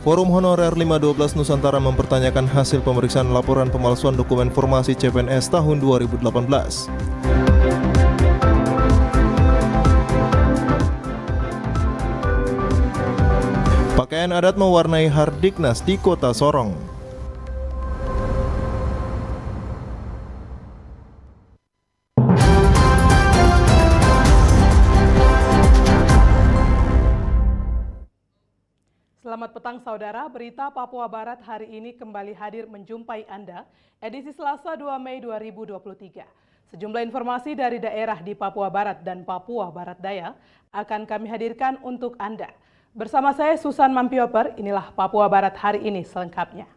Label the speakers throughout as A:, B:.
A: Forum Honorer 512 Nusantara mempertanyakan hasil pemeriksaan laporan pemalsuan dokumen formasi CPNS tahun 2018. Pakaian adat mewarnai Hardiknas di Kota Sorong.
B: Selamat petang saudara, berita Papua Barat hari ini kembali hadir menjumpai Anda, edisi Selasa 2 Mei 2023. Sejumlah informasi dari daerah di Papua Barat dan Papua Barat Daya akan kami hadirkan untuk Anda. Bersama saya Susan Mampioper, inilah Papua Barat hari ini selengkapnya.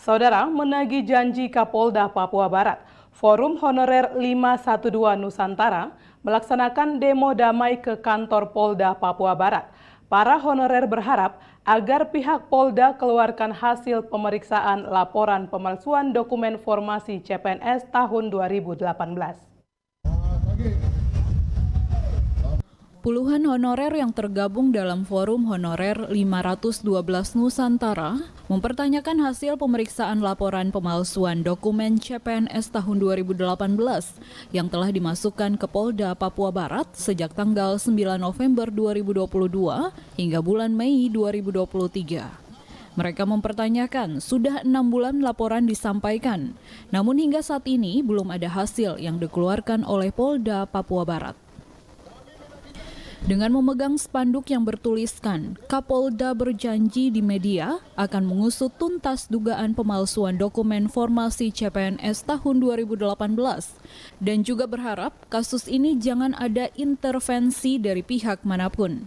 B: Saudara, menagih janji Kapolda Papua Barat, Forum Honorer 512 Nusantara melaksanakan demo damai ke kantor Polda Papua Barat. Para honorer berharap agar pihak Polda keluarkan hasil pemeriksaan laporan pemalsuan dokumen formasi CPNS tahun 2018.
C: Puluhan honorer yang tergabung dalam Forum Honorer 512 Nusantara mempertanyakan hasil pemeriksaan laporan pemalsuan dokumen CPNS tahun 2018 yang telah dimasukkan ke Polda Papua Barat sejak tanggal 9 November 2022 hingga bulan Mei 2023. Mereka mempertanyakan sudah 6 bulan laporan disampaikan, namun hingga saat ini belum ada hasil yang dikeluarkan oleh Polda Papua Barat. Dengan memegang spanduk yang bertuliskan, Kapolda berjanji di media akan mengusut tuntas dugaan pemalsuan dokumen formasi CPNS tahun 2018 dan juga berharap kasus ini jangan ada intervensi dari pihak manapun.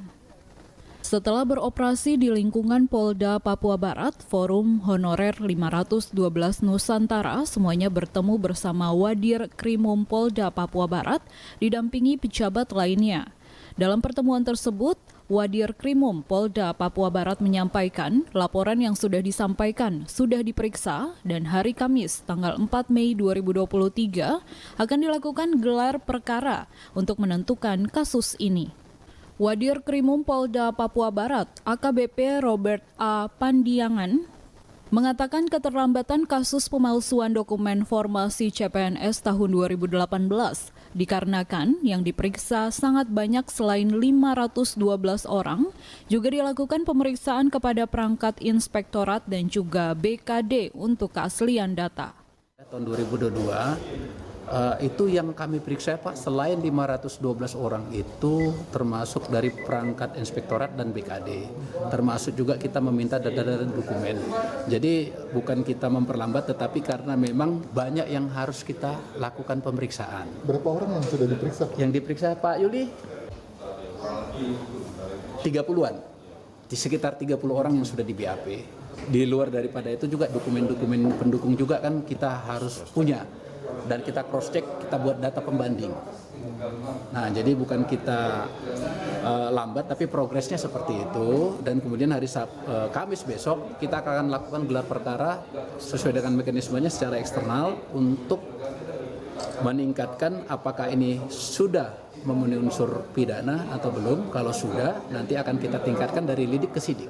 C: Setelah beroperasi di lingkungan Polda Papua Barat, Forum Honorer 512 Nusantara semuanya bertemu bersama Wadir Krimum Polda Papua Barat didampingi pejabat lainnya. Dalam pertemuan tersebut, Wadir Krimum Polda Papua Barat menyampaikan laporan yang sudah disampaikan sudah diperiksa dan hari Kamis tanggal 4 Mei 2023 akan dilakukan gelar perkara untuk menentukan kasus ini. Wadir Krimum Polda Papua Barat, AKBP Robert A. Pandiangan, mengatakan keterlambatan kasus pemalsuan dokumen formasi CPNS tahun 2018 dikarenakan yang diperiksa sangat banyak selain 512 orang, juga dilakukan pemeriksaan kepada perangkat inspektorat dan juga BKD untuk keaslian data.
D: Tahun 2022 itu yang kami periksa Pak, selain 512 orang itu termasuk dari perangkat inspektorat dan BKD, termasuk juga kita meminta data-data dokumen. Jadi bukan kita memperlambat, tetapi karena memang banyak yang harus kita lakukan pemeriksaan.
E: Berapa orang yang sudah diperiksa?
D: Yang diperiksa Pak Yuli 30-an, di sekitar 30 orang yang sudah di BAP. Di luar daripada itu juga dokumen-dokumen pendukung juga kan kita harus punya. Dan kita cross check, kita buat data pembanding. Nah, jadi bukan kita lambat, tapi progresnya seperti itu. Dan kemudian hari Kamis besok kita akan lakukan gelar perkara sesuai dengan mekanismenya secara eksternal untuk meningkatkan apakah ini sudah memenuhi unsur pidana atau belum. Kalau sudah, nanti akan kita tingkatkan dari lidik ke sidik.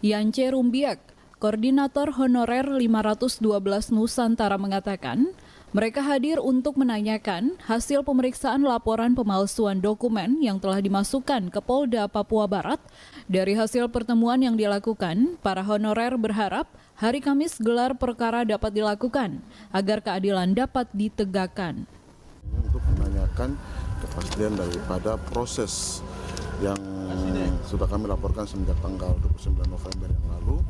C: Yance Rumbiak, Koordinator Honorer 512 Nusantara mengatakan, mereka hadir untuk menanyakan hasil pemeriksaan laporan pemalsuan dokumen yang telah dimasukkan ke Polda Papua Barat. Dari hasil pertemuan yang dilakukan, para honorer berharap hari Kamis gelar perkara dapat dilakukan agar keadilan dapat ditegakkan.
E: Untuk menanyakan kepastian daripada proses yang sudah kami laporkan sejak tanggal 29 November yang lalu,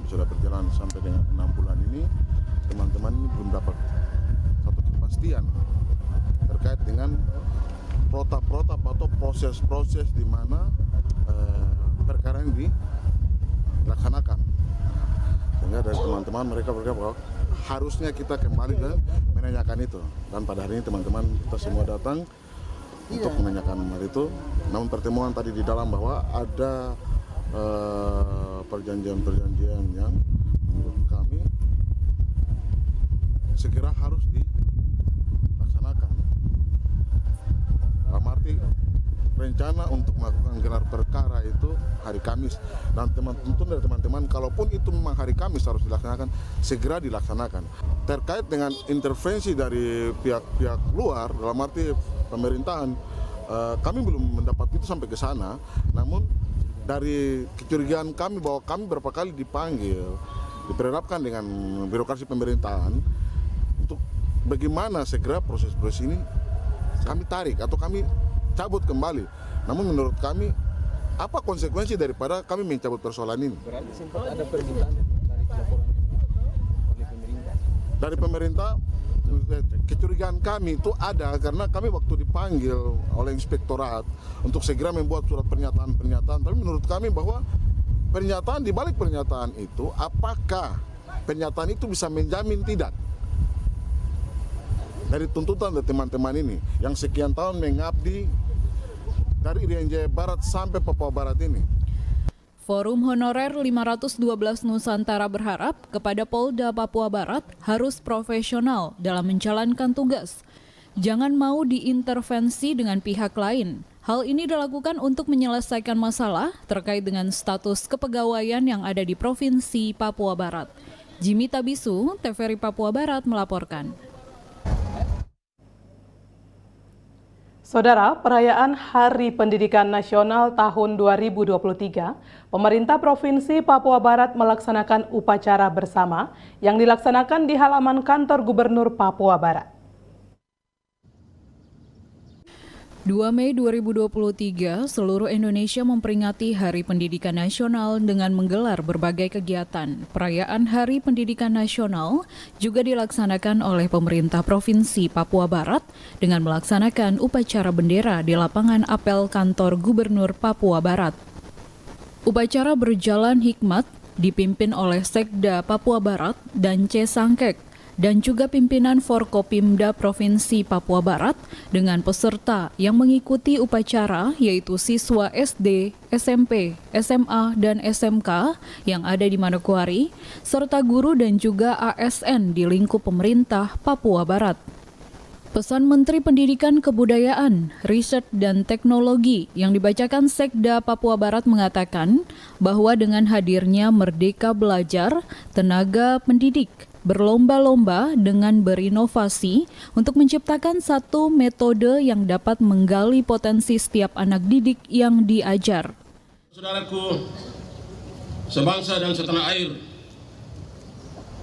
E: sudah berjalan sampai dengan 6 bulan ini, teman-teman ini belum dapat satu kepastian terkait dengan protap-protap atau proses-proses di mana perkara ini dilaksanakan. Sehingga dari teman-teman mereka berkata bahwa harusnya kita kembali dan menanyakan itu. Dan pada hari ini teman-teman kita semua datang untuk menanyakan hal itu. Namun pertemuan tadi di dalam bahwa ada perjanjian-perjanjian yang menurut kami segera harus dilaksanakan. gelar perkara itu hari Kamis, dan teman-teman kalaupun itu memang hari Kamis harus dilaksanakan, segera dilaksanakan. Terkait dengan intervensi dari pihak-pihak luar dalam arti pemerintahan, kami belum mendapat itu sampai ke sana. Namun dari kecurigaan kami bahwa kami berapa kali diperhadapkan dengan birokrasi pemerintahan untuk bagaimana segera proses-proses ini kami tarik atau kami cabut kembali. Namun menurut kami, apa konsekuensi daripada kami mencabut persoalan ini?
F: Berarti sempat ada permintaan dari laporan oleh pemerintah? Dari pemerintah,
E: kecurigaan kami itu ada karena kami waktu dipanggil oleh inspektorat untuk segera membuat surat pernyataan. Tapi menurut kami bahwa pernyataan, di balik pernyataan itu, apakah pernyataan itu bisa menjamin tidak dari tuntutan dari teman-teman ini yang sekian tahun mengabdi dari Irian Jaya Barat sampai Papua Barat ini.
C: Forum Honorer 512 Nusantara berharap kepada Polda Papua Barat harus profesional dalam menjalankan tugas. Jangan mau diintervensi dengan pihak lain. Hal ini dilakukan untuk menyelesaikan masalah terkait dengan status kepegawaian yang ada di Provinsi Papua Barat. Jimmy Tabisu, TVRI Papua Barat melaporkan.
B: Saudara, perayaan Hari Pendidikan Nasional tahun 2023, pemerintah Provinsi Papua Barat melaksanakan upacara bersama yang dilaksanakan di halaman kantor Gubernur Papua Barat.
C: 2 Mei 2023, seluruh Indonesia memperingati Hari Pendidikan Nasional dengan menggelar berbagai kegiatan. Perayaan Hari Pendidikan Nasional juga dilaksanakan oleh pemerintah Provinsi Papua Barat dengan melaksanakan upacara bendera di lapangan apel kantor Gubernur Papua Barat. Upacara berjalan hikmat dipimpin oleh Sekda Papua Barat dan C. Sangkek, dan juga pimpinan Forkopimda Provinsi Papua Barat dengan peserta yang mengikuti upacara yaitu siswa SD, SMP, SMA, dan SMK yang ada di Manokwari, serta guru dan juga ASN di lingkup pemerintah Papua Barat. Pesan Menteri Pendidikan Kebudayaan, Riset dan Teknologi yang dibacakan Sekda Papua Barat mengatakan bahwa dengan hadirnya Merdeka Belajar, tenaga pendidik berlomba-lomba dengan berinovasi untuk menciptakan satu metode yang dapat menggali potensi setiap anak didik yang diajar.
G: Saudaraku, sebangsa dan setanah air,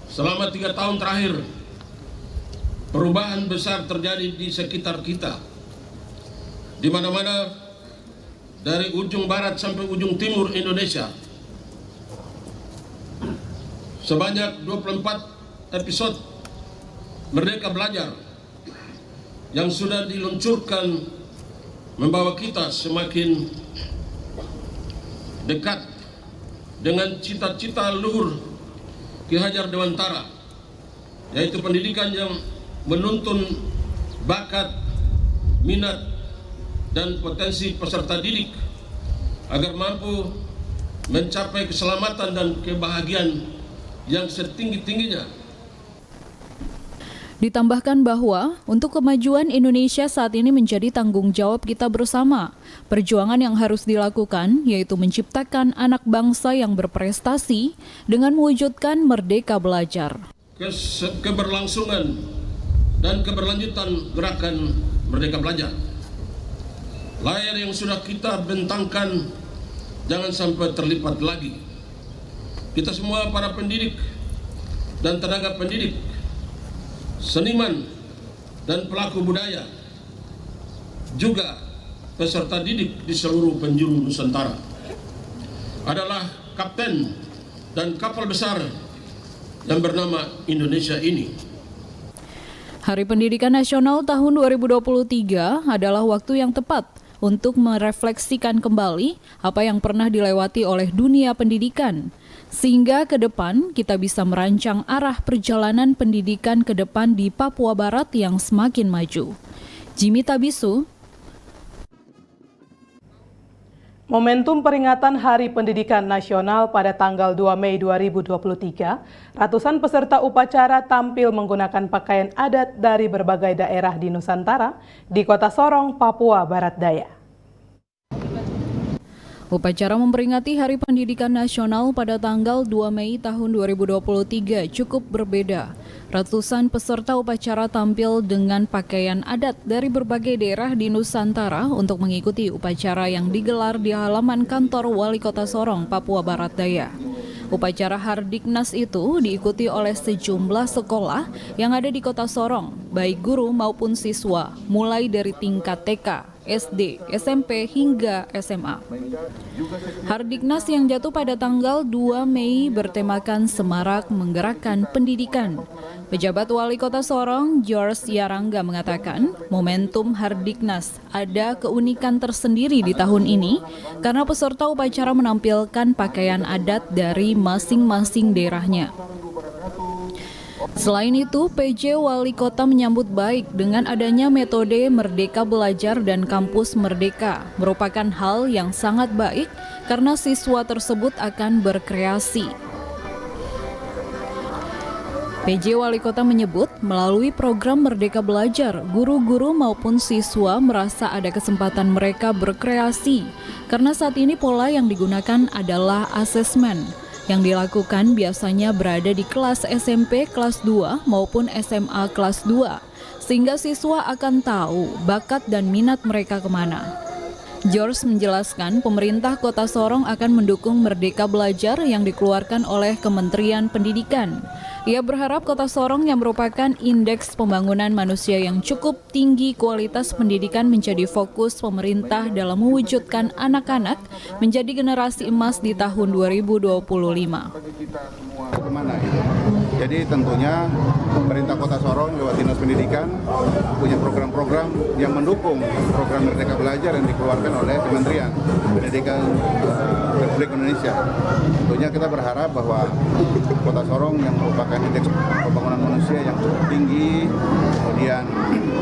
G: selama 3 tahun terakhir, perubahan besar terjadi di sekitar kita. Di mana-mana, dari ujung barat sampai ujung timur Indonesia, sebanyak 24 episode Merdeka Belajar yang sudah diluncurkan membawa kita semakin dekat dengan cita-cita luhur Ki Hajar Dewantara, yaitu pendidikan yang menuntun bakat, minat, dan potensi peserta didik agar mampu mencapai keselamatan dan kebahagiaan yang setinggi-tingginya.
C: Ditambahkan bahwa untuk kemajuan Indonesia saat ini menjadi tanggung jawab kita bersama. Perjuangan yang harus dilakukan yaitu menciptakan anak bangsa yang berprestasi dengan mewujudkan Merdeka Belajar.
G: Keberlangsungan dan keberlanjutan gerakan Merdeka Belajar. Layar yang sudah kita bentangkan jangan sampai terlipat lagi. Kita semua para pendidik dan tenaga pendidik, seniman dan pelaku budaya, juga peserta didik di seluruh penjuru Nusantara adalah kapten dan kapal besar yang bernama Indonesia ini.
C: Hari Pendidikan Nasional tahun 2023 adalah waktu yang tepat untuk merefleksikan kembali apa yang pernah dilewati oleh dunia pendidikan, sehingga ke depan kita bisa merancang arah perjalanan pendidikan ke depan di Papua Barat yang semakin maju. Jimmy Tabisu.
B: Momentum peringatan Hari Pendidikan Nasional pada tanggal 2 Mei 2023, ratusan peserta upacara tampil menggunakan pakaian adat dari berbagai daerah di Nusantara di Kota Sorong, Papua Barat Daya.
C: Upacara memperingati Hari Pendidikan Nasional pada tanggal 2 Mei tahun 2023 cukup berbeda. Ratusan peserta upacara tampil dengan pakaian adat dari berbagai daerah di Nusantara untuk mengikuti upacara yang digelar di halaman kantor Wali Kota Sorong, Papua Barat Daya. Upacara Hardiknas itu diikuti oleh sejumlah sekolah yang ada di Kota Sorong, baik guru maupun siswa, mulai dari tingkat TK, SD, SMP, hingga SMA. Hardiknas yang jatuh pada tanggal 2 Mei bertemakan Semarak Menggerakkan Pendidikan. Pejabat Wali Kota Sorong, George Yarangga mengatakan, momentum Hardiknas ada keunikan tersendiri di tahun ini karena peserta upacara menampilkan pakaian adat dari masing-masing daerahnya. Selain itu, PJ Wali Kota menyambut baik dengan adanya metode Merdeka Belajar dan Kampus Merdeka, merupakan hal yang sangat baik karena siswa tersebut akan berkreasi. PJ Wali Kota menyebut, melalui program Merdeka Belajar, guru-guru maupun siswa merasa ada kesempatan mereka berkreasi, karena saat ini pola yang digunakan adalah asesmen, yang dilakukan biasanya berada di kelas SMP kelas 2 maupun SMA kelas 2, sehingga siswa akan tahu bakat dan minat mereka kemana. George menjelaskan pemerintah Kota Sorong akan mendukung Merdeka Belajar yang dikeluarkan oleh Kementerian Pendidikan. Ia berharap Kota Sorong yang merupakan indeks pembangunan manusia yang cukup tinggi kualitas pendidikan menjadi fokus pemerintah dalam mewujudkan anak-anak menjadi generasi emas di tahun 2025.
H: Kemana gitu. Jadi tentunya pemerintah Kota Sorong lewat Dinas Pendidikan punya program-program yang mendukung program Merdeka Belajar yang dikeluarkan oleh Kementerian Pendidikan Republik Indonesia. Tentunya kita berharap bahwa Kota Sorong yang merupakan indeks pembangunan manusia yang cukup tinggi, kemudian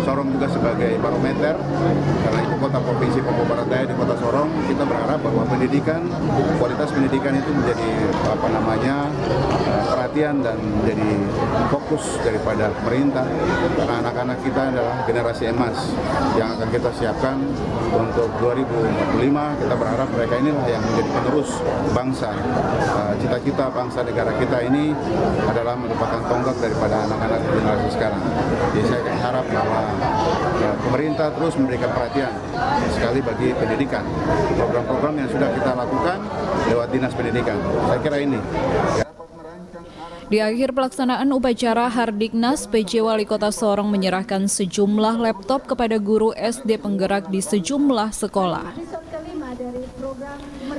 H: Sorong juga sebagai barometer karena ibu kota provinsi Papua Barat Daya di Kota Sorong, kita berharap bahwa pendidikan, kualitas pendidikan itu menjadi perhatian dan menjadi fokus daripada pemerintah karena anak-anak kita adalah generasi emas yang akan kita siapkan untuk 2045. Kita berharap mereka inilah yang menjadi penerus bangsa. Cita-cita bangsa negara kita ini adalah merupakan tonggak daripada anak-anak generasi sekarang. Jadi saya harap bahwa pemerintah terus memberikan perhatian sekali bagi pendidikan. Program-program yang sudah kita lakukan lewat Dinas Pendidikan. Saya kira ini.
C: Di akhir pelaksanaan upacara Hardiknas, PJ Wali Kota Sorong menyerahkan sejumlah laptop kepada guru SD penggerak di sejumlah sekolah.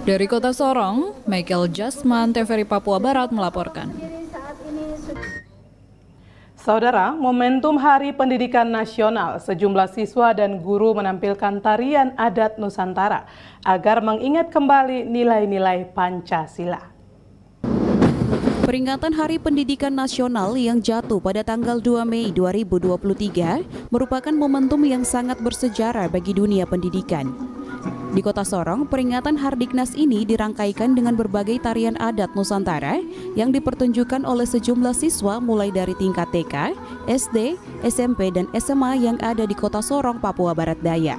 C: Dari Kota Sorong, Michael Jasman, TVRI Papua Barat melaporkan.
B: Saudara, momentum Hari Pendidikan Nasional, sejumlah siswa dan guru menampilkan tarian adat Nusantara agar mengingat kembali nilai-nilai Pancasila.
I: Peringatan Hari Pendidikan Nasional yang jatuh pada tanggal 2 Mei 2023 merupakan momentum yang sangat bersejarah bagi dunia pendidikan. Di Kota Sorong, peringatan Hardiknas ini dirangkaikan dengan berbagai tarian adat Nusantara yang dipertunjukkan oleh sejumlah siswa mulai dari tingkat TK, SD, SMP, dan SMA yang ada di Kota Sorong, Papua Barat Daya.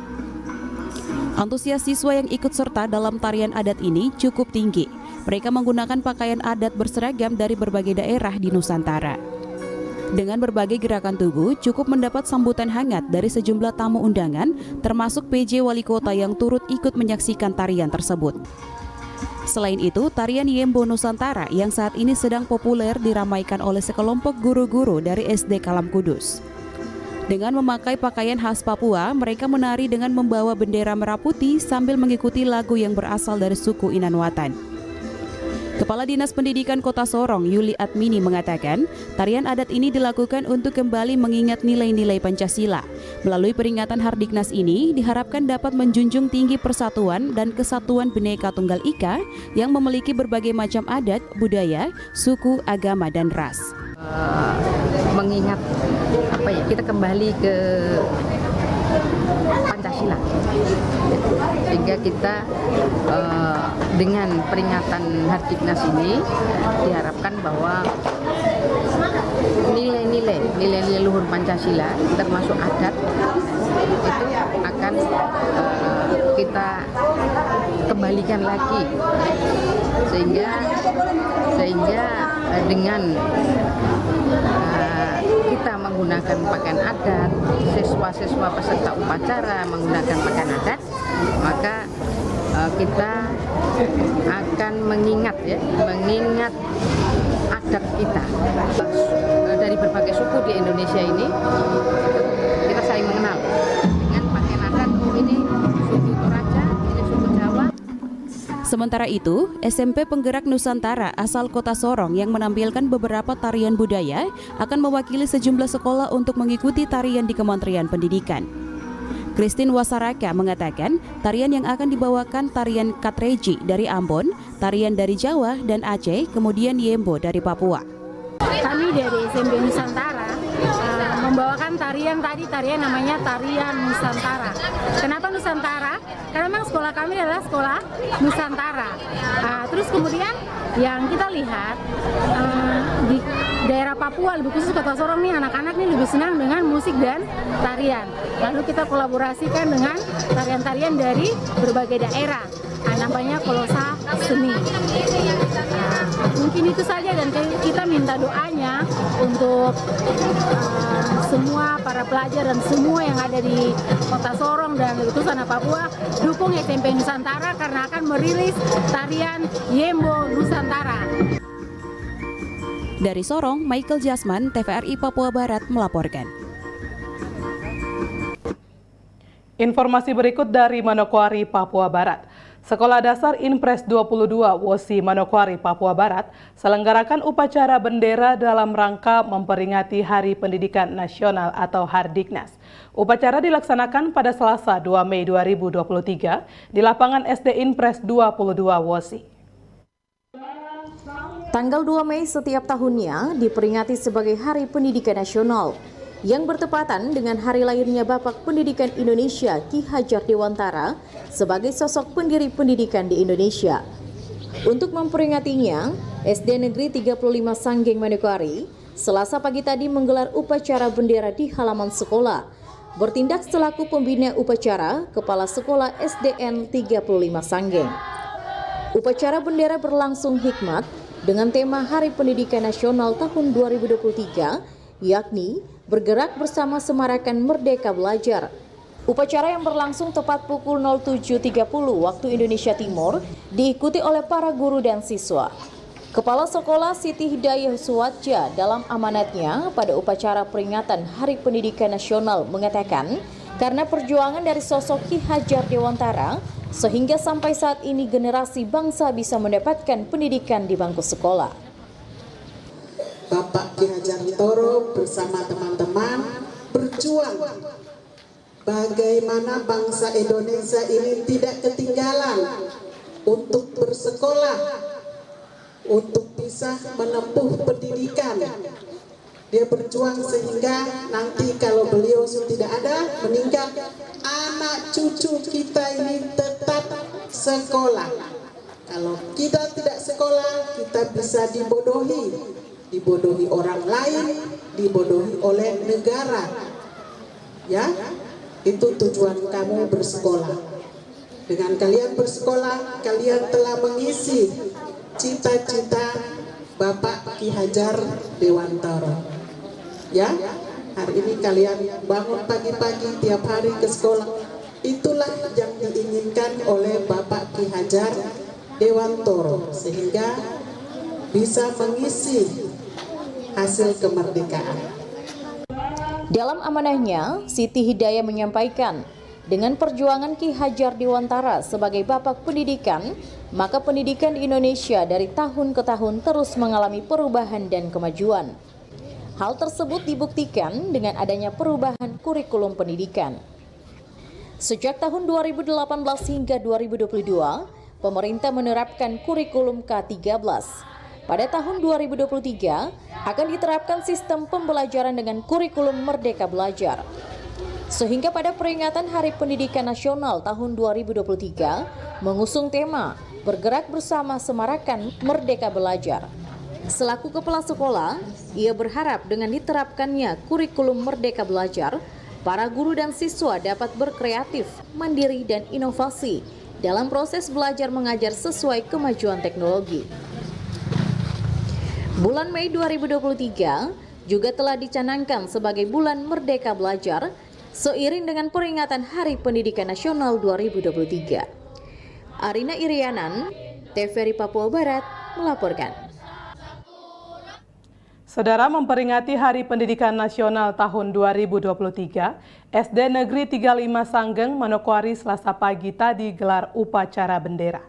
I: Antusias siswa yang ikut serta dalam tarian adat ini cukup tinggi. Mereka menggunakan pakaian adat berseragam dari berbagai daerah di Nusantara. Dengan berbagai gerakan tubuh, cukup mendapat sambutan hangat dari sejumlah tamu undangan, termasuk PJ Wali Kota yang turut ikut menyaksikan tarian tersebut. Selain itu, tarian Yembo Nusantara yang saat ini sedang populer diramaikan oleh sekelompok guru-guru dari SD Kalam Kudus. Dengan memakai pakaian khas Papua, mereka menari dengan membawa bendera merah putih sambil mengikuti lagu yang berasal dari suku Inanwatan. Kepala Dinas Pendidikan Kota Sorong, Yuli Admini mengatakan, tarian adat ini dilakukan untuk kembali mengingat nilai-nilai Pancasila. Melalui peringatan Hardiknas ini, diharapkan dapat menjunjung tinggi persatuan dan kesatuan Bhinneka Tunggal Ika yang memiliki berbagai macam adat, budaya, suku, agama, dan ras.
J: Mengingat kita kembali ke Pancasila, sehingga kita dengan peringatan Hardiknas ini diharapkan bahwa nilai-nilai luhur Pancasila termasuk adat itu akan kita kembalikan lagi sehingga dengan kita menggunakan pakaian adat, siswa-siswa peserta upacara menggunakan pakaian adat, maka kita akan mengingat adat kita. Dari berbagai suku di Indonesia ini kita saling mengenal dengan pakaian adat. Ini suku Toraja, ini suku Jawa.
I: Sementara itu, SMP Penggerak Nusantara asal Kota Sorong yang menampilkan beberapa tarian budaya akan mewakili sejumlah sekolah untuk mengikuti tarian di Kementerian Pendidikan. Christine Wasaraka mengatakan tarian yang akan dibawakan tarian Katreji dari Ambon, tarian dari Jawa dan Aceh, kemudian Yembo dari Papua.
K: Kami dari SMP Nusantara membawakan tarian namanya tarian Nusantara. Kenapa Nusantara? Karena memang sekolah kami adalah sekolah Nusantara. Terus kemudian yang kita lihat di daerah Papua, lebih khusus Kota Sorong nih, anak-anak nih lebih senang dengan musik dan tarian. Lalu kita kolaborasikan dengan tarian-tarian dari berbagai daerah. Namanya Kolosa Seni. Mungkin itu saja, dan kita minta doanya untuk semua para pelajar dan semua yang ada di Kota Sorong dan itu sana Papua, dukung SMP Nusantara karena akan merilis tarian Yembo Nusantara.
I: Dari Sorong, Michael Jasman, TVRI Papua Barat melaporkan.
B: Informasi berikut dari Manokwari, Papua Barat. Sekolah Dasar Inpres 22 Wosi Manokwari, Papua Barat selenggarakan upacara bendera dalam rangka memperingati Hari Pendidikan Nasional atau Hardiknas. Upacara dilaksanakan pada Selasa 2 Mei 2023 di lapangan SD Inpres 22 Wosi.
L: Tanggal 2 Mei setiap tahunnya diperingati sebagai Hari Pendidikan Nasional yang bertepatan dengan hari lahirnya Bapak Pendidikan Indonesia Ki Hajar Dewantara sebagai sosok pendiri pendidikan di Indonesia. Untuk memperingatinya, SD Negeri 35 Sanggeng Manokwari Selasa pagi tadi menggelar upacara bendera di halaman sekolah. Bertindak selaku pembina upacara, Kepala Sekolah SDN 35 Sanggeng. Upacara bendera berlangsung hikmat dengan tema Hari Pendidikan Nasional tahun 2023, yakni bergerak bersama semarakan Merdeka Belajar. Upacara yang berlangsung tepat pukul 07.30 waktu Indonesia Timur diikuti oleh para guru dan siswa. Kepala Sekolah Siti Hidayah Suwadja dalam amanatnya pada upacara peringatan Hari Pendidikan Nasional mengatakan, karena perjuangan dari sosok Ki Hajar Dewantara, sehingga sampai saat ini generasi bangsa bisa mendapatkan pendidikan di bangku sekolah.
M: Bapak Ki Hajar Toro bersama teman-teman berjuang bagaimana bangsa Indonesia ini tidak ketinggalan untuk bersekolah, untuk bisa menempuh pendidikan. Dia berjuang sehingga nanti kalau beliau sudah tidak ada, meninggal, anak cucu kita ini tetap sekolah. Kalau kita tidak sekolah, kita bisa dibodohi orang lain, dibodohi oleh negara. Ya, itu tujuan kamu bersekolah. Dengan kalian bersekolah, kalian telah mengisi cita-cita Bapak Ki Hajar Dewantara. Ya, hari ini kalian bangun pagi-pagi tiap hari ke sekolah. Itulah yang diinginkan oleh Bapak Ki Hajar Dewantara, sehingga bisa mengisi hasil kemerdekaan.
L: Dalam amanahnya, Siti Hidayah menyampaikan, dengan perjuangan Ki Hajar Dewantara sebagai Bapak Pendidikan, maka pendidikan di Indonesia dari tahun ke tahun terus mengalami perubahan dan kemajuan. Hal tersebut dibuktikan dengan adanya perubahan kurikulum pendidikan. Sejak tahun 2018 hingga 2022, pemerintah menerapkan kurikulum K13. Pada tahun 2023 akan diterapkan sistem pembelajaran dengan kurikulum Merdeka Belajar. Sehingga pada peringatan Hari Pendidikan Nasional tahun 2023 mengusung tema Bergerak Bersama Semarakan Merdeka Belajar. Selaku kepala sekolah, ia berharap dengan diterapkannya kurikulum Merdeka Belajar, para guru dan siswa dapat berkreatif, mandiri dan inovasi dalam proses belajar mengajar sesuai kemajuan teknologi. Bulan Mei 2023 juga telah dicanangkan sebagai bulan Merdeka Belajar seiring dengan peringatan Hari Pendidikan Nasional 2023. Arina Irianan, TVRI Papua Barat melaporkan.
B: Saudara, memperingati Hari Pendidikan Nasional tahun 2023, SD Negeri 35 Sanggeng, Manokwari, Selasa pagi tadi gelar upacara bendera.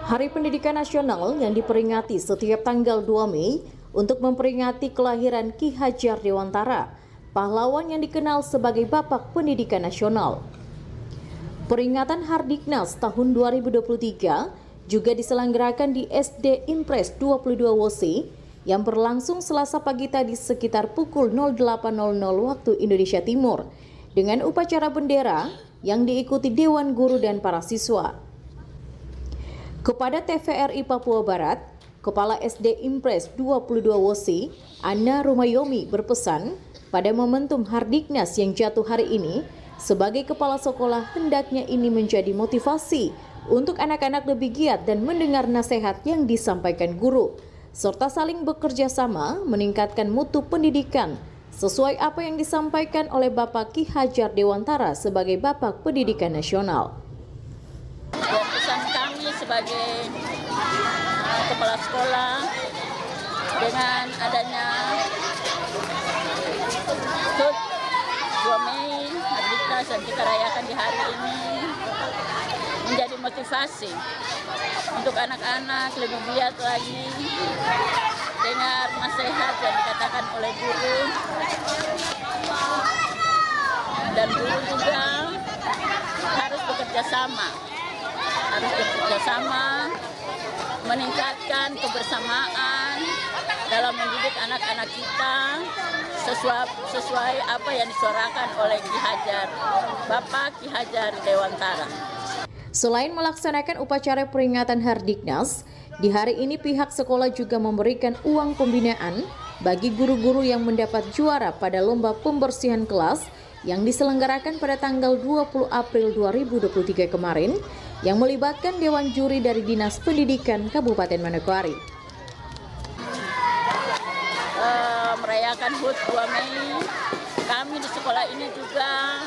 L: Hari Pendidikan Nasional yang diperingati setiap tanggal 2 Mei untuk memperingati kelahiran Ki Hajar Dewantara, pahlawan yang dikenal sebagai Bapak Pendidikan Nasional. Peringatan Hardiknas tahun 2023 juga diselenggarakan di SD Impres 22 Wosi yang berlangsung Selasa pagi tadi sekitar pukul 08.00 waktu Indonesia Timur dengan upacara bendera yang diikuti Dewan Guru dan para siswa. Kepada TVRI Papua Barat, Kepala SD Impres 22 Wosi, Anna Rumayomi berpesan pada momentum Hardiknas yang jatuh hari ini, sebagai kepala sekolah hendaknya ini menjadi motivasi untuk anak-anak lebih giat dan mendengar nasihat yang disampaikan guru, serta saling bekerja sama meningkatkan mutu pendidikan sesuai apa yang disampaikan oleh Bapak Ki Hajar Dewantara sebagai Bapak Pendidikan Nasional.
N: Pesan kami sebagai kepala sekolah dengan adanya HUT 2 Mei Hardiknas yang kita rayakan di hari ini menjadi motivasi untuk anak-anak lebih giat lagi dengar nasihat yang dikatakan oleh guru, dan guru juga harus bekerja sama meningkatkan kebersamaan dalam mendidik anak-anak kita sesuai apa yang disuarakan oleh Ki Hajar, Bapak Ki Hajar Dewantara.
L: Selain melaksanakan upacara peringatan Hardiknas, di hari ini pihak sekolah juga memberikan uang pembinaan bagi guru-guru yang mendapat juara pada lomba pembersihan kelas yang diselenggarakan pada tanggal 20 April 2023 kemarin yang melibatkan Dewan Juri dari Dinas Pendidikan Kabupaten Manokwari.
N: Merayakan HUT 2 Mei, kami di sekolah ini juga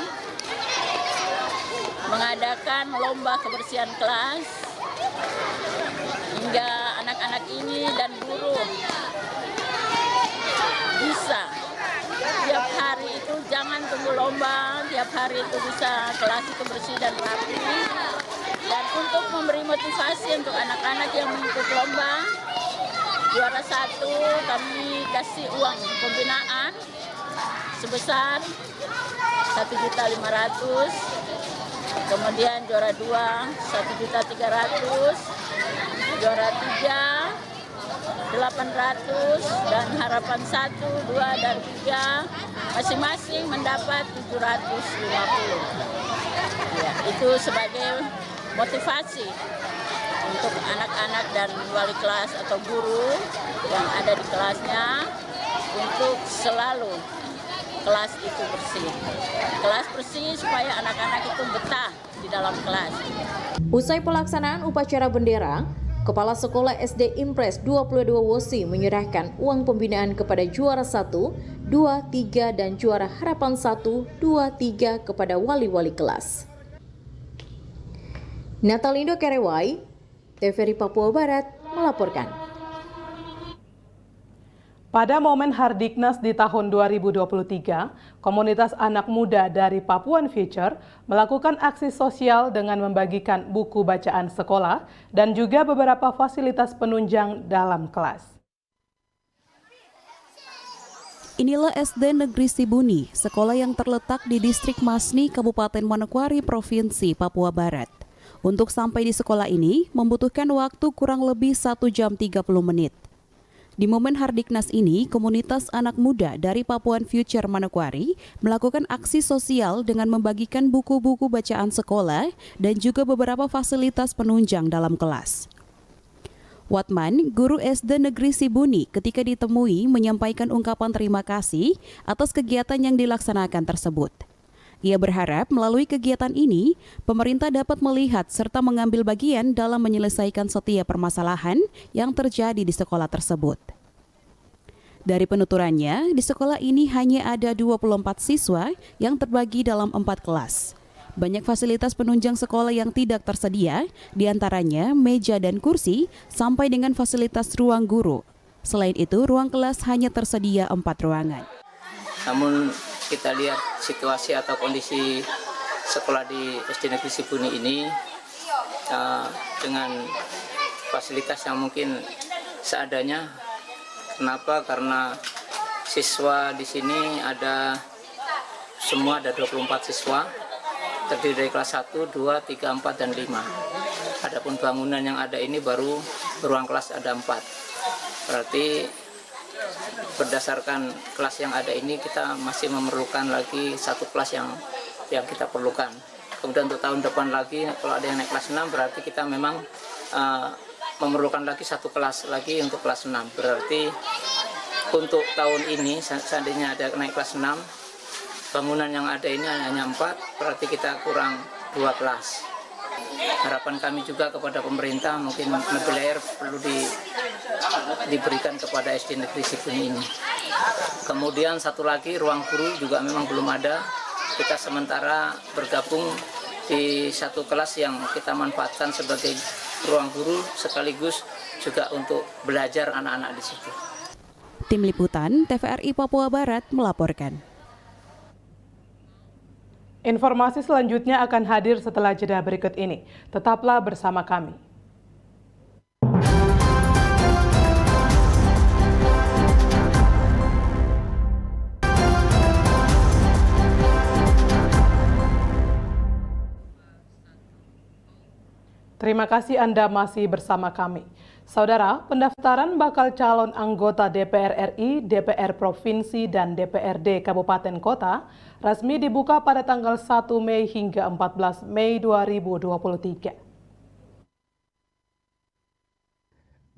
N: mengadakan lomba kebersihan kelas hingga anak-anak ini dan guru bisa tiap hari itu, jangan tunggu lomba, tiap hari itu bisa kelas itu bersih dan rapi. Dan untuk memberi motivasi untuk anak-anak yang mengikuti lomba, juara 1 kami kasih uang pembinaan sebesar 1.500.000, kemudian juara 2 1.300.000, juara 3 800, dan harapan 1, 2, dan 3 masing-masing mendapat 750. Ya, itu sebagai motivasi untuk anak-anak dan wali kelas atau guru yang ada di kelasnya untuk selalu kelas itu bersih. Kelas bersih supaya anak-anak itu betah di dalam kelas.
L: Usai pelaksanaan upacara bendera, Kepala Sekolah SD Impres 22 Wosi menyerahkan uang pembinaan kepada juara 1, 2, 3, dan juara harapan 1, 2, 3 kepada wali-wali kelas. Natalindo Kerewai, TVRI Papua Barat melaporkan.
B: Pada momen Hardiknas di tahun 2023, komunitas anak muda dari Papuan Future melakukan aksi sosial dengan membagikan buku bacaan sekolah dan juga beberapa fasilitas penunjang dalam kelas.
I: Inilah SD Negeri Sibuni, sekolah yang terletak di Distrik Masni, Kabupaten Manokwari, Provinsi Papua Barat. Untuk sampai di sekolah ini membutuhkan waktu kurang lebih 1 jam 30 menit. Di momen Hardiknas ini, komunitas anak muda dari Papuan Future Manokwari melakukan aksi sosial dengan membagikan buku-buku bacaan sekolah dan juga beberapa fasilitas penunjang dalam kelas. Watman, guru SD Negeri Sibuni, ketika ditemui menyampaikan ungkapan terima kasih atas kegiatan yang dilaksanakan tersebut. Ia berharap melalui kegiatan ini, pemerintah dapat melihat serta mengambil bagian dalam menyelesaikan setiap permasalahan yang terjadi di sekolah tersebut. Dari penuturannya, di sekolah ini hanya ada 24 siswa yang terbagi dalam 4 kelas. Banyak fasilitas penunjang sekolah yang tidak tersedia, diantaranya meja dan kursi, sampai dengan fasilitas ruang guru. Selain itu, ruang kelas hanya tersedia 4 ruangan.
O: Namun kita lihat situasi atau kondisi sekolah di SD Negeri Sibuni ini dengan fasilitas yang mungkin seadanya. Kenapa? Karena siswa di sini semua ada 24 siswa, terdiri dari kelas 1, 2, 3, 4, dan 5. Adapun bangunan yang ada ini baru ruang kelas ada 4. Berarti berdasarkan kelas yang ada ini kita masih memerlukan lagi 1 kelas yang kita perlukan. Kemudian untuk tahun depan lagi kalau ada yang naik kelas 6 berarti kita memang memerlukan lagi 1 kelas lagi untuk kelas 6. Berarti untuk tahun ini seandainya ada naik kelas 6, bangunan yang ada ini hanya 4, berarti kita kurang 2 kelas. Harapan kami juga kepada pemerintah mungkin mobil air perlu diberikan kepada SD Negeri Sibuni ini. Kemudian satu lagi ruang guru juga memang belum ada. Kita sementara bergabung di 1 kelas yang kita manfaatkan sebagai ruang guru sekaligus juga untuk belajar anak-anak di situ.
I: Tim Liputan TVRI Papua Barat melaporkan.
B: Informasi selanjutnya akan hadir setelah jeda berikut ini. Tetaplah bersama kami. Terima kasih Anda masih bersama kami. Saudara, pendaftaran bakal calon anggota DPR RI, DPR Provinsi, dan DPRD Kabupaten Kota resmi dibuka pada tanggal 1 Mei hingga 14 Mei 2023.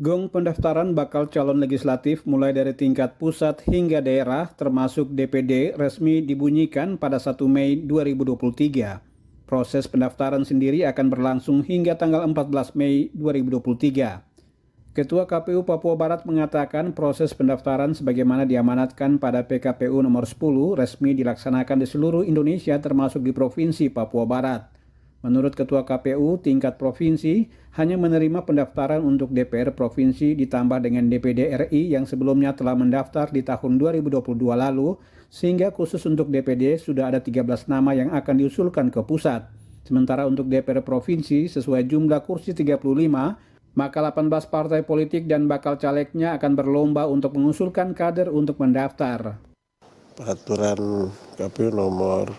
P: Gong pendaftaran bakal calon legislatif mulai dari tingkat pusat hingga daerah termasuk DPD resmi dibunyikan pada 1 Mei 2023. Proses pendaftaran sendiri akan berlangsung hingga tanggal 14 Mei 2023. Ketua KPU Papua Barat mengatakan proses pendaftaran sebagaimana diamanatkan pada PKPU nomor 10 resmi dilaksanakan di seluruh Indonesia termasuk di Provinsi Papua Barat. Menurut Ketua KPU, tingkat provinsi hanya menerima pendaftaran untuk DPR Provinsi ditambah dengan DPD RI yang sebelumnya telah mendaftar di tahun 2022 lalu, sehingga khusus untuk DPD sudah ada 13 nama yang akan diusulkan ke pusat. Sementara untuk DPR Provinsi sesuai jumlah kursi 35, maka 18 partai politik dan bakal calegnya akan berlomba untuk mengusulkan kader untuk mendaftar.
Q: Peraturan KPU nomor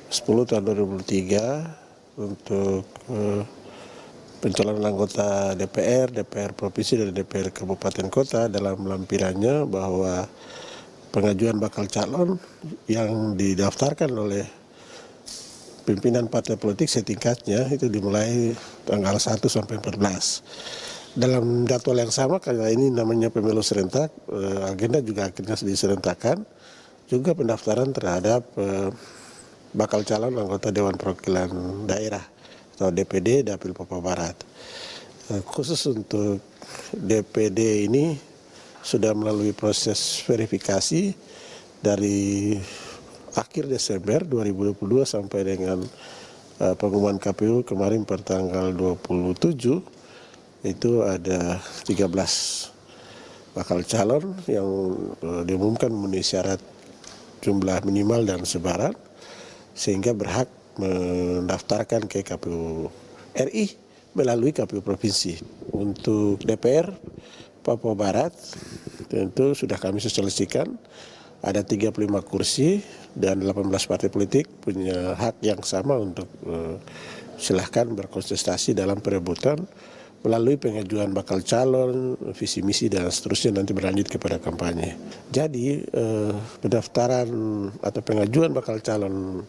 Q: 10 tahun 2023 untuk pencalonan anggota DPR, DPR Provinsi, dan DPR Kabupaten Kota dalam lampirannya bahwa pengajuan bakal calon yang didaftarkan oleh pimpinan partai politik setingkatnya itu dimulai tanggal 1 sampai 14. Dalam jadwal yang sama, karena ini namanya pemilu serentak, agenda juga akhirnya diserentakkan, juga pendaftaran terhadap bakal calon anggota Dewan Perwakilan Daerah atau DPD Dapil Papua Barat. Khusus untuk DPD ini sudah melalui proses verifikasi dari akhir Desember 2022 sampai dengan pengumuman KPU kemarin per tanggal 27 itu ada 13 bakal calon yang diumumkan memenuhi syarat jumlah minimal dan sebaran sehingga berhak mendaftarkan ke KPU RI melalui KPU Provinsi. Untuk DPR Papua Barat tentu sudah kami sosialisasikan ada 35 kursi dan 18 partai politik punya hak yang sama untuk silahkan berkontestasi dalam perebutan melalui pengajuan bakal calon, visi misi dan seterusnya nanti berlanjut kepada kampanye. Jadi pendaftaran atau pengajuan bakal calon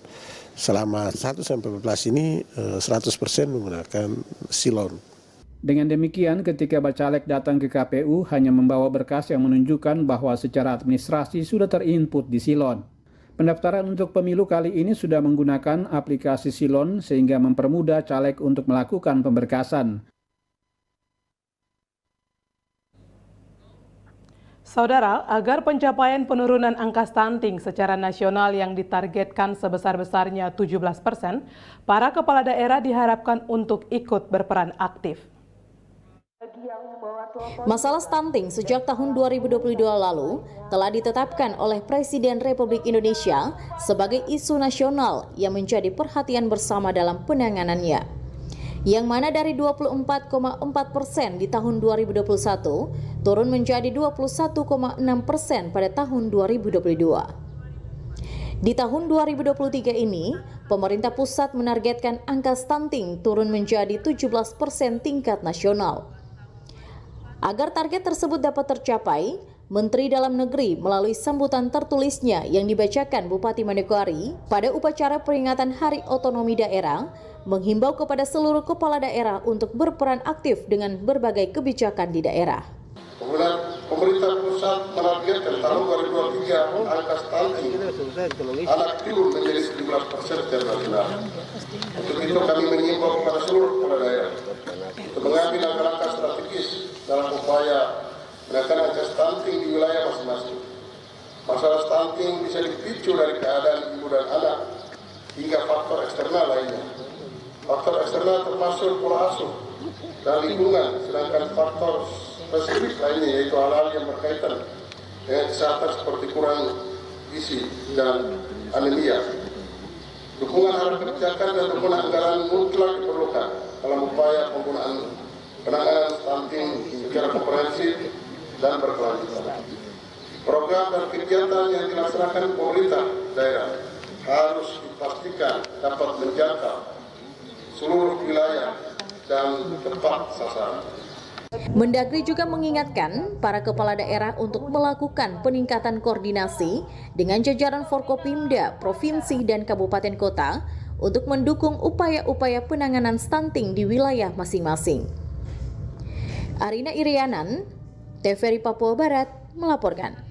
Q: selama 1 sampai 14 ini 100% menggunakan silon.
P: Dengan demikian, ketika bacalek datang ke KPU hanya membawa berkas yang menunjukkan bahwa secara administrasi sudah terinput di silon. Pendaftaran untuk pemilu kali ini sudah menggunakan aplikasi Silon sehingga mempermudah caleg untuk melakukan pemberkasan.
B: Saudara, agar pencapaian penurunan angka stunting secara nasional yang ditargetkan sebesar-besarnya 17%, para kepala daerah diharapkan untuk ikut berperan aktif.
L: Masalah stunting sejak tahun 2022 lalu telah ditetapkan oleh Presiden Republik Indonesia sebagai isu nasional yang menjadi perhatian bersama dalam penanganannya. Yang mana dari 24,4% di tahun 2021 turun menjadi 21,6% pada tahun 2022. Di tahun 2023 ini, pemerintah pusat menargetkan angka stunting turun menjadi 17% tingkat nasional. Agar target tersebut dapat tercapai, Menteri Dalam Negeri melalui sambutan tertulisnya yang dibacakan Bupati Manokwari pada upacara peringatan Hari Otonomi Daerah, menghimbau kepada seluruh kepala daerah untuk berperan aktif dengan berbagai kebijakan di daerah.
E: Pemerintah pusat menargetkan tahun 2023 angka stunting anak turun menjadi 17% secara nasional. Untuk itu kami mengimbau kepada seluruh kepala daerah untuk mengambil langkah-langkah strategis dalam upaya menekan angka stunting di wilayah masing-masing. Masalah stunting bisa dipicu dari keadaan ibu dan anak hingga faktor eksternal lainnya. Faktor eksternal termasuk pola asuh dan lingkungan, sedangkan faktor spesifik lainnya yaitu hal-hal yang berkaitan dengan kesehatan seperti kurang gizi dan anemia. Dukungan arah kebijakan dan dukungan anggaran mutlak diperlukan dalam upaya penggunaan penanganan stunting secara komprehensif dan berkelanjutan. Program dan kegiatan yang dilaksanakan pemerintah daerah harus dipastikan dapat menjangkau seluruh wilayah dan tepat sasaran.
L: Mendagri juga mengingatkan para kepala daerah untuk melakukan peningkatan koordinasi dengan jajaran Forkopimda, provinsi dan kabupaten kota untuk mendukung upaya-upaya penanganan stunting di wilayah masing-masing. Arina Irianan, TVRI Papua Barat melaporkan.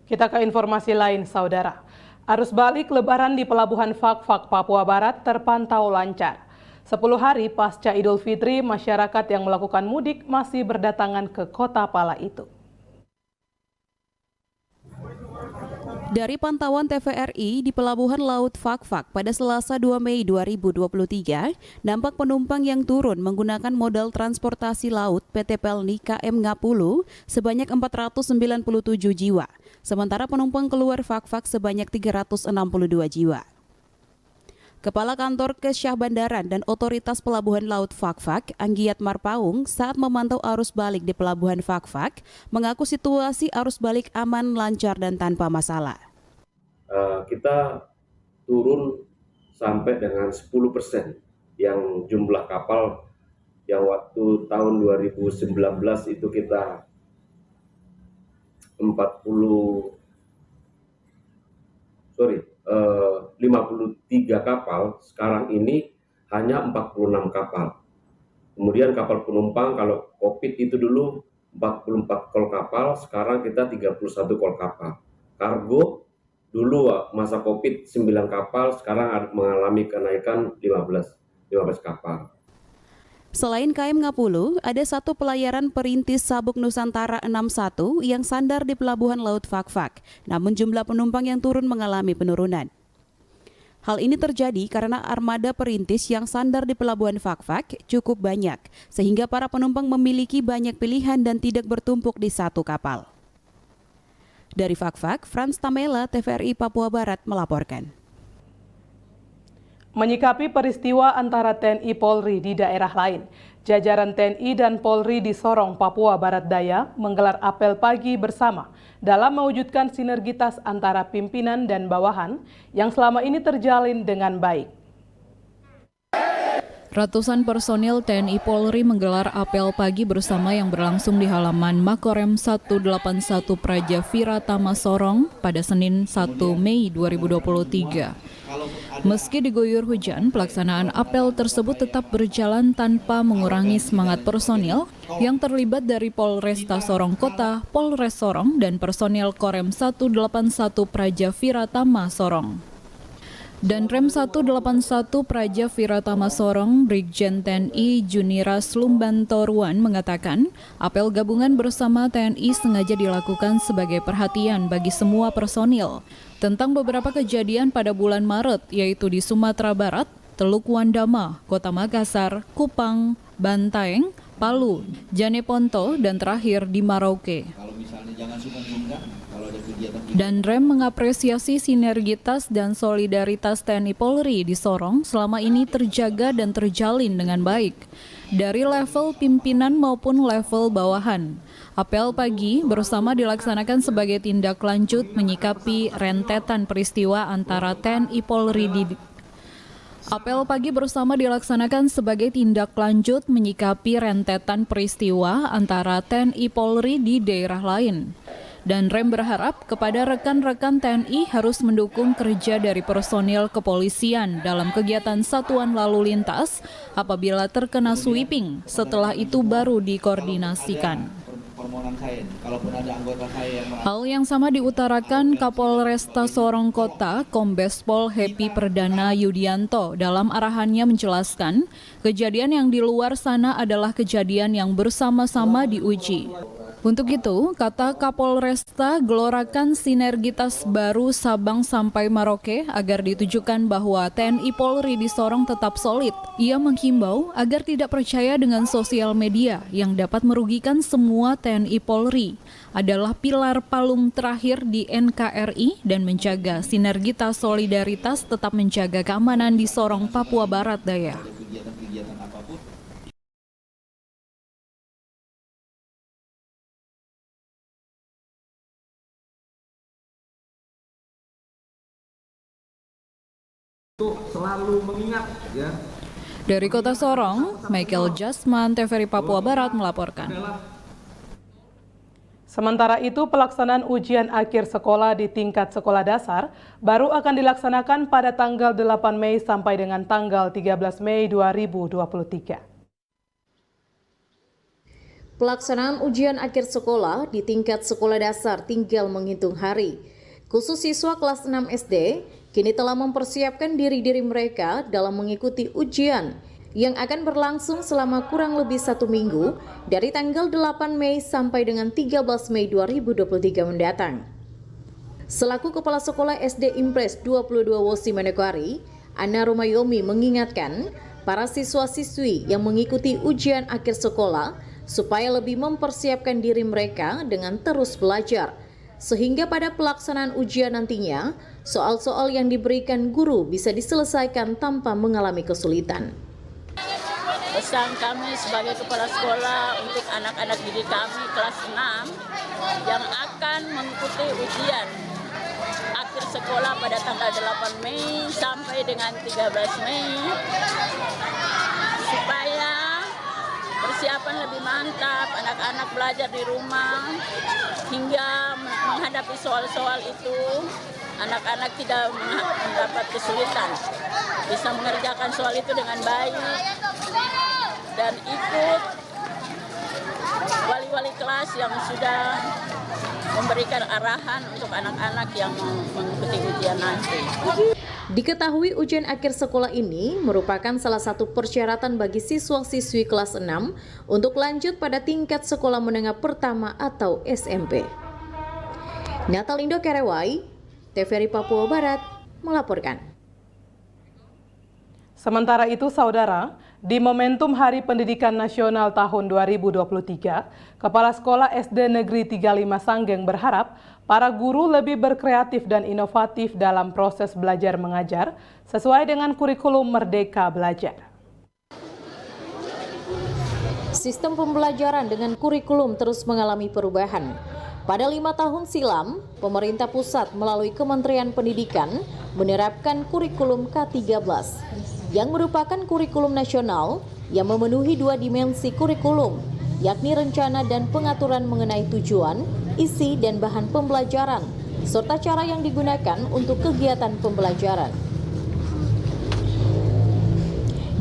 B: Kita ke informasi lain, Saudara. Arus balik Lebaran di Pelabuhan Fak-Fak, Papua Barat terpantau lancar. 10 hari pasca Idul Fitri, masyarakat yang melakukan mudik masih berdatangan ke kota Pala itu.
I: Dari pantauan TVRI di Pelabuhan Laut Fak-Fak pada Selasa 2 Mei 2023, nampak penumpang yang turun menggunakan modal transportasi laut PT Pelni KM Ngapulu sebanyak 497 jiwa, sementara penumpang keluar Fak-Fak sebanyak 362 jiwa. Kepala Kantor Kesyah Bandaran dan Otoritas Pelabuhan Laut Fak-Fak, Anggiat Marpaung, saat memantau arus balik di Pelabuhan Fak-Fak, mengaku situasi arus balik aman, lancar, dan tanpa masalah.
R: Kita turun sampai dengan 10% yang jumlah kapal yang waktu tahun 2019 itu kita 53 kapal, sekarang ini hanya 46 kapal. Kemudian kapal penumpang, kalau COVID itu dulu 44 kol kapal, sekarang kita 31 kol kapal. Kargo, dulu masa COVID 9 kapal, sekarang mengalami kenaikan 15 kapal.
I: Selain KM Ngapulu, ada satu pelayaran perintis Sabuk Nusantara 61 yang sandar di Pelabuhan Laut Fak-Fak, namun jumlah penumpang yang turun mengalami penurunan. Hal ini terjadi karena armada perintis yang sandar di Pelabuhan Fak-Fak cukup banyak, sehingga para penumpang memiliki banyak pilihan dan tidak bertumpuk di satu kapal. Dari Fak-Fak, Frans Tamela, TVRI Papua Barat melaporkan.
B: Menyikapi peristiwa antara TNI Polri di daerah lain, jajaran TNI dan Polri di Sorong, Papua Barat Daya menggelar apel pagi bersama dalam mewujudkan sinergitas antara pimpinan dan bawahan yang selama ini terjalin dengan baik.
C: Ratusan personil TNI Polri menggelar apel pagi bersama yang berlangsung di halaman Makorem 181 Praja Viratama Sorong pada Senin 1 Mei 2023. Meski diguyur hujan, pelaksanaan apel tersebut tetap berjalan tanpa mengurangi semangat personil yang terlibat dari Polresta Sorong Kota, Polres Sorong, dan personil Korem 181 Praja Viratama Sorong. Dan Rem 181 Praja Viratama Sorong, Brigjen TNI Juniras Lumbantoruan mengatakan, apel gabungan bersama TNI sengaja dilakukan sebagai perhatian bagi semua personil tentang beberapa kejadian pada bulan Maret, yaitu di Sumatera Barat, Teluk Wandama, Kota Makassar, Kupang, Bantaeng, Palu, Janeponto, dan terakhir di Merauke. Dan Rem mengapresiasi sinergitas dan solidaritas TNI Polri di Sorong selama ini terjaga dan terjalin dengan baik, dari level pimpinan maupun level bawahan. Apel pagi bersama dilaksanakan sebagai tindak lanjut menyikapi rentetan peristiwa antara TNI Polri di Apel pagi bersama dilaksanakan sebagai tindak lanjut menyikapi rentetan peristiwa antara TNI Polri di daerah lain. Dan Rem berharap kepada rekan-rekan TNI harus mendukung kerja dari personil kepolisian dalam kegiatan satuan lalu lintas apabila terkena sweeping, setelah itu baru dikoordinasikan. Hal yang sama diutarakan Kapolresta Sorong Kota, Kombes Pol Happy Perdana Yudianto dalam arahannya menjelaskan, kejadian yang di luar sana adalah kejadian yang bersama-sama diuji. Untuk itu, kata Kapolresta, gelorakan sinergitas baru Sabang sampai Merauke agar ditujukan bahwa TNI Polri di Sorong tetap solid. Ia menghimbau agar tidak percaya dengan sosial media yang dapat merugikan semua TNI Polri. Adalah pilar palung terakhir di NKRI dan menjaga sinergitas solidaritas tetap menjaga keamanan di Sorong, Papua Barat Daya.
F: Untuk selalu mengingat ya.
C: Dari Kota Sorong, Michael Jasman, TVRI Papua Barat melaporkan.
B: Sementara itu, pelaksanaan ujian akhir sekolah di tingkat sekolah dasar baru akan dilaksanakan pada tanggal 8 Mei sampai dengan tanggal 13 Mei 2023.
L: Pelaksanaan ujian akhir sekolah di tingkat sekolah dasar tinggal menghitung hari. Khusus siswa kelas 6 SD, kini telah mempersiapkan diri-diri mereka dalam mengikuti ujian yang akan berlangsung selama kurang lebih 1 minggu dari tanggal 8 Mei sampai dengan 13 Mei 2023 mendatang. Selaku Kepala Sekolah SD Impres 22 Wosi Manokwari, Ana Romayomi mengingatkan para siswa-siswi yang mengikuti ujian akhir sekolah supaya lebih mempersiapkan diri mereka dengan terus belajar, sehingga pada pelaksanaan ujian nantinya, soal-soal yang diberikan guru bisa diselesaikan tanpa mengalami kesulitan.
N: Pesan kami sebagai kepala sekolah untuk anak-anak didik kami kelas 6 yang akan mengikuti ujian akhir sekolah pada tanggal 8 Mei sampai dengan 13 Mei, supaya persiapan lebih mantap, anak-anak belajar di rumah hingga menghadapi soal-soal itu, anak-anak tidak mendapat kesulitan, bisa mengerjakan soal itu dengan baik dan ikut wali-wali kelas yang sudah memberikan arahan untuk anak-anak yang mengikuti ujian nanti.
L: Diketahui ujian akhir sekolah ini merupakan salah satu persyaratan bagi siswa-siswi kelas 6 untuk lanjut pada tingkat sekolah menengah pertama atau SMP. Natal Indo Kerewai, TVRI Papua Barat melaporkan.
B: Sementara itu, saudara, di momentum Hari Pendidikan Nasional tahun 2023, Kepala Sekolah SD Negeri 35 Sanggeng berharap para guru lebih berkreatif dan inovatif dalam proses belajar mengajar sesuai dengan kurikulum Merdeka Belajar.
L: Sistem pembelajaran dengan kurikulum terus mengalami perubahan. Pada 5 tahun silam, pemerintah pusat melalui Kementerian Pendidikan menerapkan kurikulum K13 yang merupakan kurikulum nasional yang memenuhi 2 dimensi kurikulum, yakni rencana dan pengaturan mengenai tujuan, isi dan bahan pembelajaran, serta cara yang digunakan untuk kegiatan pembelajaran.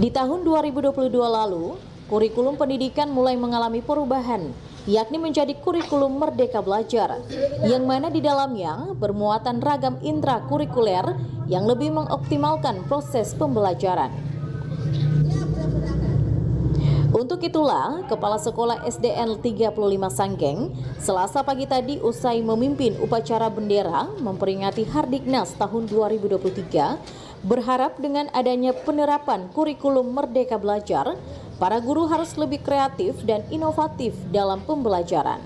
L: Di tahun 2022 lalu, kurikulum pendidikan mulai mengalami perubahan, yakni menjadi kurikulum Merdeka Belajar, yang mana di dalamnya bermuatan ragam intrakurikuler yang lebih mengoptimalkan proses pembelajaran. Untuk itulah, Kepala Sekolah SDN 35 Sanggeng, Selasa pagi tadi usai memimpin upacara bendera memperingati Hardiknas tahun 2023, berharap dengan adanya penerapan kurikulum Merdeka Belajar, para guru harus lebih kreatif dan inovatif dalam pembelajaran.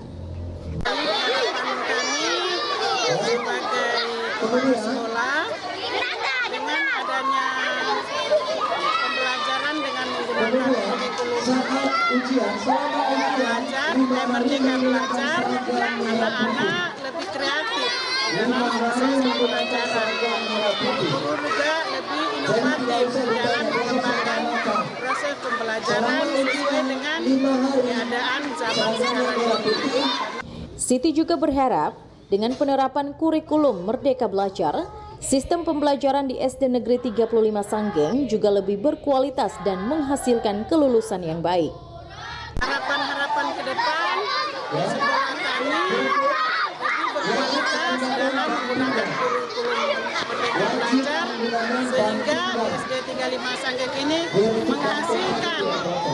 S: Sebagai sekolah, dengan adanya pembelajaran dengan menggunakan kurikulum Merdeka Belajar, anak-anak lebih kreatif dalam proses pembelajaran. Guru juga lebih inovatif dalam mengembangkan proses pembelajaran sesuai dengan keadaan zaman sekarang ini.
L: Siti juga berharap dengan penerapan kurikulum Merdeka Belajar, sistem pembelajaran di SD Negeri 35 Sanggeng juga lebih berkualitas dan menghasilkan kelulusan yang baik.
S: Harapan-harapan ke depan, sekolah kami lebih berkualitas dalam menggunakan kurikulum Merdeka Belajar, sehingga di SD 35 Sanggeng ini menghasilkan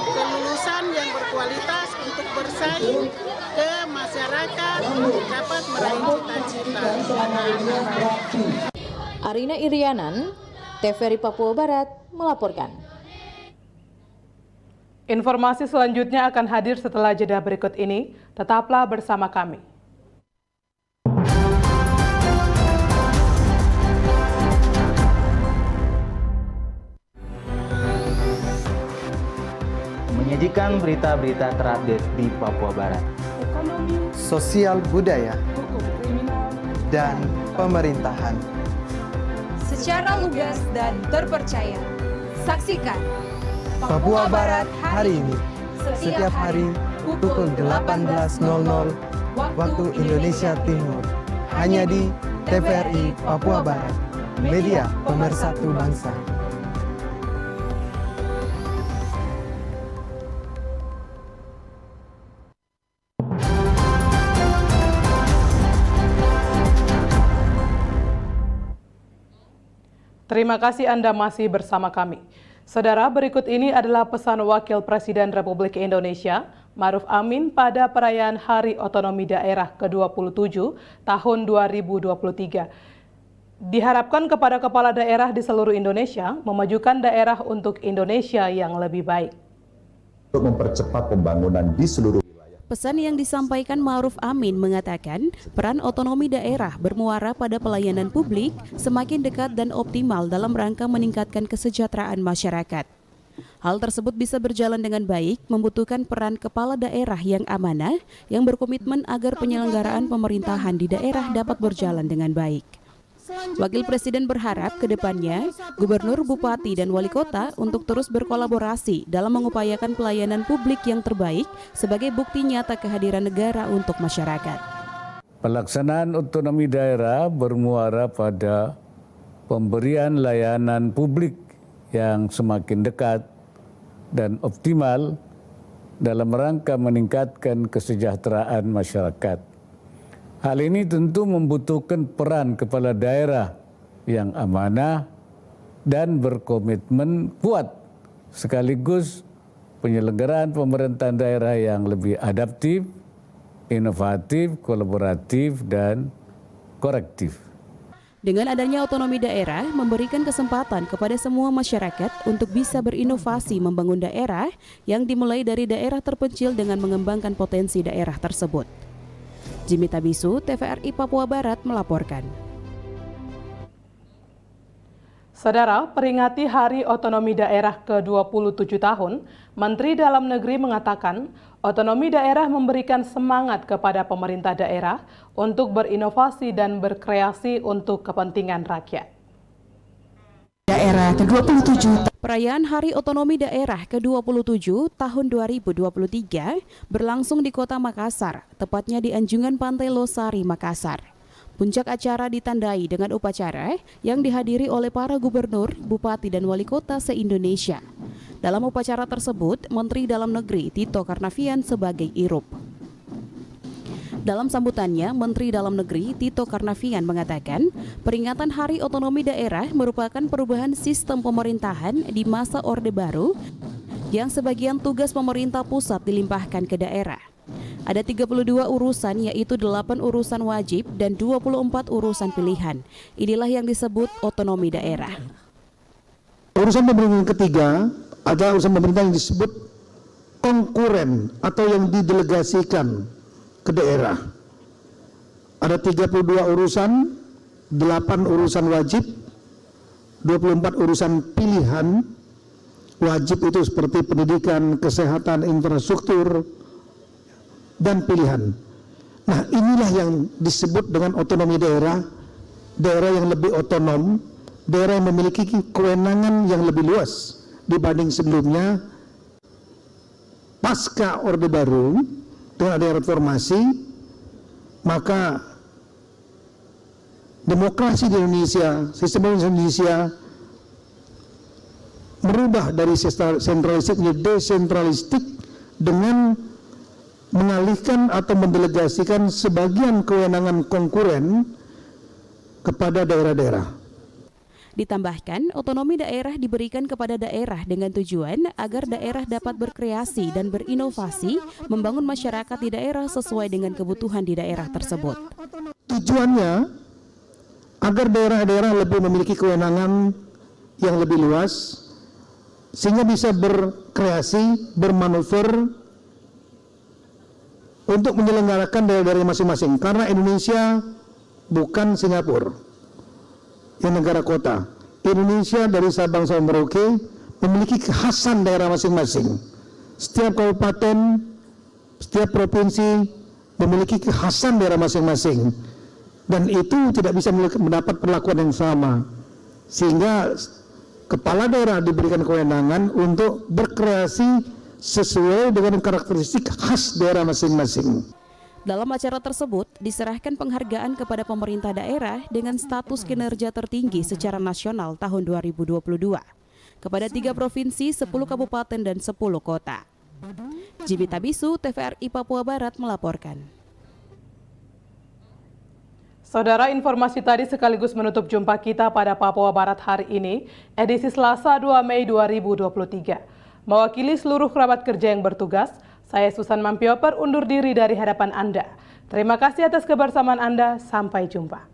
S: kelulusan yang berkualitas untuk bersaing ke masyarakat, dapat meraih cita-cita.
L: Arina Irianan, TVRI Papua Barat melaporkan.
B: Informasi selanjutnya akan hadir setelah jeda berikut ini. Tetaplah bersama kami.
T: Menyajikan berita-berita terupdate di Papua Barat,
U: ekonomi, sosial budaya,
B: hukum kriminal,
U: dan pemerintahan.
V: Secara lugas dan terpercaya. Saksikan
U: Papua Barat hari ini, setiap hari pukul 18.00 waktu Indonesia Timur, hanya di TVRI Papua Barat, media pemersatu bangsa.
B: Terima kasih Anda masih bersama kami. Saudara, berikut ini adalah pesan Wakil Presiden Republik Indonesia, Ma'ruf Amin pada perayaan Hari Otonomi Daerah ke-27 tahun 2023. Diharapkan kepada kepala daerah di seluruh Indonesia memajukan daerah untuk Indonesia yang lebih baik.
W: Untuk mempercepat pembangunan di seluruh
I: Pesan yang disampaikan Ma'ruf Amin mengatakan peran otonomi daerah bermuara pada pelayanan publik semakin dekat dan optimal dalam rangka meningkatkan kesejahteraan masyarakat. Hal tersebut bisa berjalan dengan baik membutuhkan peran kepala daerah yang amanah yang berkomitmen agar penyelenggaraan pemerintahan di daerah dapat berjalan dengan baik. Wakil Presiden berharap ke depannya Gubernur, Bupati, dan Wali Kota untuk terus berkolaborasi dalam mengupayakan pelayanan publik yang terbaik sebagai bukti nyata kehadiran negara untuk masyarakat.
X: Pelaksanaan otonomi daerah bermuara pada pemberian layanan publik yang semakin dekat dan optimal dalam rangka meningkatkan kesejahteraan masyarakat. Hal ini tentu membutuhkan peran kepala daerah yang amanah dan berkomitmen kuat, sekaligus penyelenggaraan pemerintahan daerah yang lebih adaptif, inovatif, kolaboratif, dan korektif.
I: Dengan adanya otonomi daerah, memberikan kesempatan kepada semua masyarakat untuk bisa berinovasi membangun daerah yang dimulai dari daerah terpencil dengan mengembangkan potensi daerah tersebut. Jimmy Tabisu, TVRI Papua Barat melaporkan.
B: Saudara, peringati Hari Otonomi Daerah ke-27 tahun, Menteri Dalam Negeri mengatakan otonomi daerah memberikan semangat kepada pemerintah daerah untuk berinovasi dan berkreasi untuk kepentingan rakyat.
I: Daerah ke-27. Perayaan Hari Otonomi Daerah ke-27 tahun 2023 berlangsung di Kota Makassar, tepatnya di Anjungan Pantai Losari, Makassar. Puncak acara ditandai dengan upacara yang dihadiri oleh para gubernur, bupati, dan wali kota se-Indonesia. Dalam upacara tersebut, Menteri Dalam Negeri Tito Karnavian sebagai Irup. Dalam sambutannya, Menteri Dalam Negeri Tito Karnavian mengatakan, peringatan Hari Otonomi Daerah merupakan perubahan sistem pemerintahan di masa Orde Baru yang sebagian tugas pemerintah pusat dilimpahkan ke daerah. Ada 32 urusan, yaitu 8 urusan wajib dan 24 urusan pilihan. Inilah yang disebut otonomi daerah.
A: Urusan pemerintahan ketiga adalah urusan pemerintah yang disebut konkuren atau yang didelegasikan ke daerah. Ada 32 urusan, 8 urusan wajib, 24 urusan pilihan. Wajib itu seperti pendidikan, kesehatan, infrastruktur, dan pilihan. Nah, inilah yang disebut dengan otonomi daerah, daerah yang lebih otonom, daerah yang memiliki kewenangan yang lebih luas dibanding sebelumnya. Pasca Orde Baru, dengan adanya reformasi, maka demokrasi di Indonesia, sistem Indonesia merubah dari sentralistik menjadi desentralistik dengan mengalihkan atau mendelegasikan sebagian kewenangan konkuren kepada daerah-daerah.
I: Ditambahkan, otonomi daerah diberikan kepada daerah dengan tujuan agar daerah dapat berkreasi dan berinovasi, membangun masyarakat di daerah sesuai dengan kebutuhan di daerah tersebut.
A: Tujuannya agar daerah-daerah lebih memiliki kewenangan yang lebih luas, sehingga bisa berkreasi, bermanuver untuk menyelenggarakan daerah-daerah masing-masing. Karena Indonesia bukan Singapura yang negara kota. Indonesia dari Sabang sampai Merauke memiliki kekhasan daerah masing-masing. Setiap kabupaten, setiap provinsi memiliki kekhasan daerah masing-masing, dan itu tidak bisa mendapat perlakuan yang sama, sehingga kepala daerah diberikan kewenangan untuk berkreasi sesuai dengan karakteristik khas daerah masing-masing.
I: Dalam acara tersebut, diserahkan penghargaan kepada pemerintah daerah dengan status kinerja tertinggi secara nasional tahun 2022 kepada 3 provinsi, 10 kabupaten, dan 10 kota. Jibi Tabisu, TVRI Papua Barat melaporkan.
B: Saudara, informasi tadi sekaligus menutup jumpa kita pada Papua Barat hari ini, edisi Selasa 2 Mei 2023. Mewakili seluruh kerabat kerja yang bertugas, saya Susan Mampioper undur diri dari hadapan Anda. Terima kasih atas kebersamaan Anda, sampai jumpa.